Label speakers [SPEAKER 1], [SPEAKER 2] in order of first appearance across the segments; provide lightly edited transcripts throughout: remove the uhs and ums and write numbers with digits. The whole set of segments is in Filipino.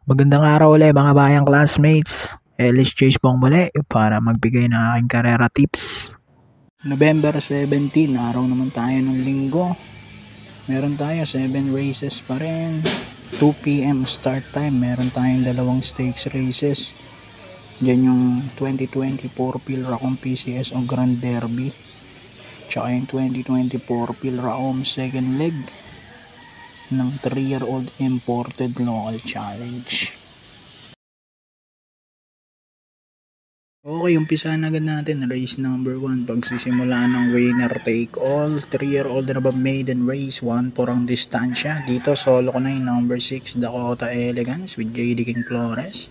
[SPEAKER 1] Magandang araw ulit mga bayang classmates. Ellis Chase pong muli para magbigay ng aking karera tips. November 17, araw naman tayo ng linggo. Meron tayo 7 races pa rin. 2 p.m. start time. Meron tayong dalawang stakes races. Diyan yung 2024 Pilracom PCS o Grand Derby. Tsaka yung 2024 Pilracom second leg ng 3-year-old imported local challenge. Okay, umpisahan agad natin race number 1. Pagsisimula ng winner take all. 3-year-old na ba maiden race, 1-4 ang distansya. Dito solo ko na yung number 6 Dakota Elegance with JD King Flores.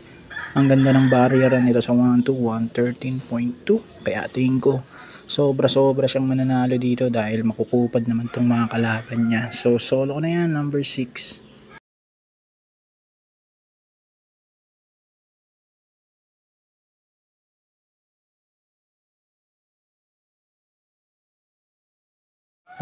[SPEAKER 1] Ang ganda ng barrier nito sa 1-2, 113.2. Kaya tingin ko sobra siyang mananalo dito dahil makukupad naman itong mga kalaban niya. So solo ko na yan, number 6.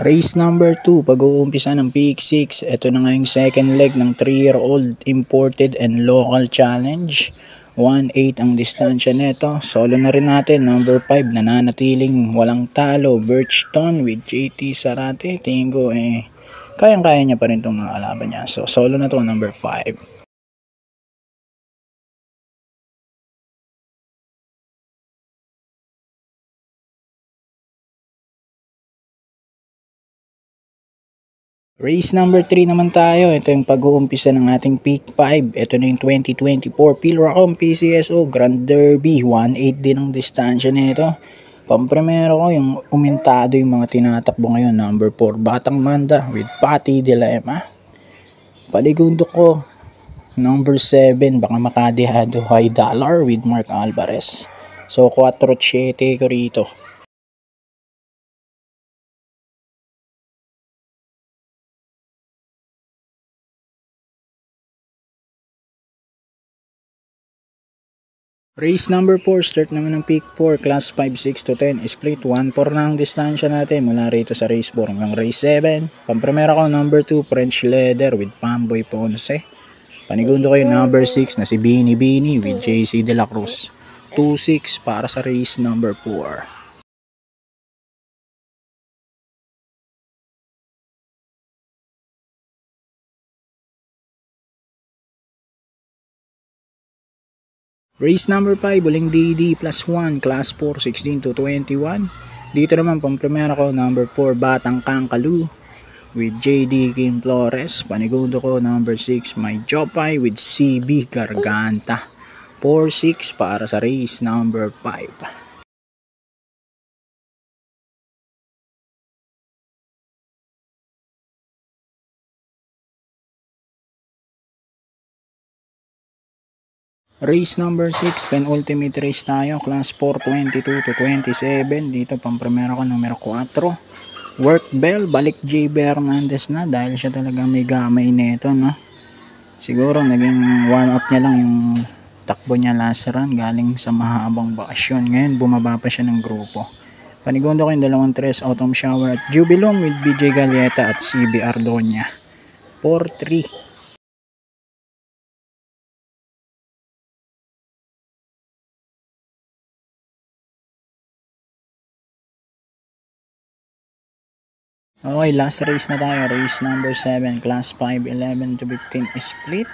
[SPEAKER 1] Race number 2, pag-uumpisa ng Peak 6. Ito na nga yung second leg ng 3-year-old imported and local challenge. 1-8 ang distansya nito. Solo na rin natin, number 5, nananatiling walang talo, Birchton with JT Sarate. Tingin ko kayang-kaya niya pa rin itong mga kalaban niya. So solo na to, number 5. Race number 3 naman tayo. Ito yung pag-uumpisa ng ating Peak 5. Ito na yung 2024 Pilracom PCSO Grand Derby. 1-8 din ang distansya nito. Pampremero ko yung umintado yung mga tinatakbo ngayon. Number 4 Batang Manda with Patty De La Ema. Paligundo ko number 7 baka makadihado High Dollar with Mark Alvarez. So 4-7 ko rito. Race number 4, start naman ng Peak 4, class 5, 6 to 10, split 1-4 na ang distansya natin mula rito sa race 4 hanggang race 7. Pampremera ko number 2, French Leather with Pamboy Ponce. Panigundo ko yung number 6 na si Bini with JC De La Cruz. 2-6 para sa race number 4. Race number 5, uling DD plus 1, class 4, 16 to 21. Dito naman pampremera ko number 4, Batang Kangkalu with JD King Flores. Panigundo ko number 6, My Jopay with CB Garganta. 4-6 para sa race number 5. Race number 6, penultimate race tayo, class 4, 22 to 27. Dito pampremero ko numero 4. Work Bell, balik J. Hernandez na dahil siya talagang may gamay nito, no? Siguro naging warm up niya lang yung takbo niya last run galing sa mahabang bakasyon. Ngayon bumaba pa siya ng grupo. Panigundo ko yung dalawang 3, Autumn Shower at Jubilom with BJ Galieta at CB Ardonia. 4-3. Okay, last race na tayo. Race number 7, class 5, 11 to 15 split.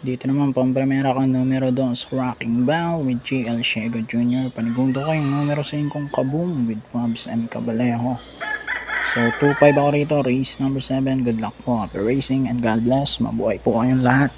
[SPEAKER 1] Dito naman, pampremera ko numero 2, Rocking Bell with JL Shego Jr. Panigundo ko yung numero 5, Kaboom with Pubs M. Cabalejo. So, 2-5 ako rito. Race number 7. Good luck po. Happy racing and God bless. Mabuhay po kayong lahat.